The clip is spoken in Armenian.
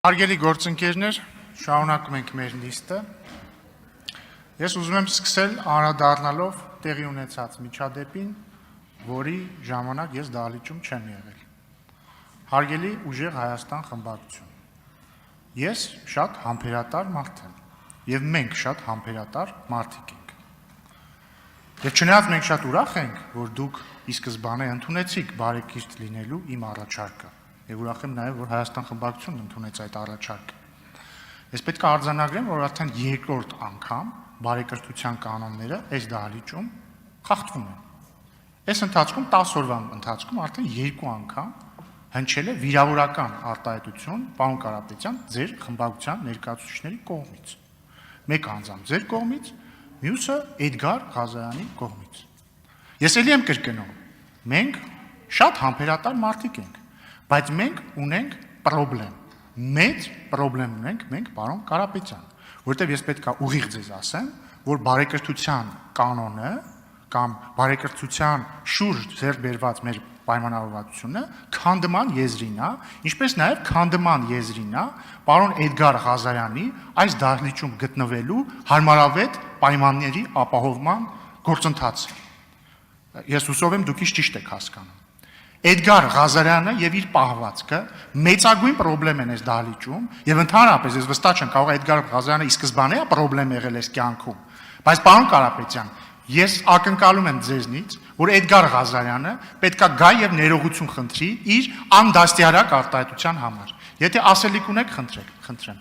Հարգելի գործընկերներ, շարունակում ենք մեր նիստը։ Ես ուզում եմ սկսել անդրադառնալով տեղի ունեցած միջադեպին, որի ժամանակ ես դահլիճում չեմ եղել։ Հարգելի ուժեղ Հայաստան խմբակցություն։ Ես շատ համբերատար մարդ եմ, եւ մենք շատ համբերատար մարդիկ ենք։ Եվ չնայած մենք շատ ուրախ ենք, որ դուք ի սկզբանե ընդունեցիք բարեկիրթ լինելու իմ առաջարկը։ Եվ ուրախ եմ նաև, որ Հայաստան խմբակցությունն ընդունեց այդ առաջարկը։ Ես պետք է արձանագրեմ, որ արդեն երկրորդ անգամ բարեկրթության կանոնները այս դահլիճում խախտվում են։ Այս ընթացքում 10 օրվա ընթացքում արդեն 2 անգամ հնչել է վիրավորական արտահայտություն պարոն Կարապետյան ձեր խմբակցության ներկայացուցիչների կողմից։ Մեկը անձամբ ձեր կողմից, մյուսը Էդգար Ղազարյանի կողմից։ Ես ելի եմ կրկնում, մենք շատ համբերատար մարդիկ ենք, բայց մենք ունենք պրոբլեմ, մեծ պրոբլեմ ունենք մենք պարոն Կարապետյան, որտեղ ես պետք է ուղիղ ձեզ ասեմ, որ բարեկրթության կանոնը կամ բարեկրթության շուրջ ձեռք բերված մեր պայմանավորվածությունը քանդման եզրին է, ինչպես նաև քանդման եզրին է պարոն Էդգար Ղազարյանի այս դահլիճում գտնվելու հարմարավետ պայմանների ապահովման գործընթացը։ Ես հուսով եմ դուք ճիշտ եք հասկանում։ Էդգար Ղազարյանը եւ իր պահվածքը մեծագույն պրոբլեմ են այս դահլիճում եւ ընդհանրապես ես վստահ չեմ կարող Էդգար Ղազարյանը ի սկզբանե պրոբլեմ եղել այս կյանքում, բայց պարոն Կարապետյան, ես ակնկալում եմ ձեզնից, որ Էդգար Ղազարյանը պետքա գա եւ ներողություն խնդրի իր անդաստիարակ արտահայտության համար։ Եթե ասելիք ունեք, խնդրեմ։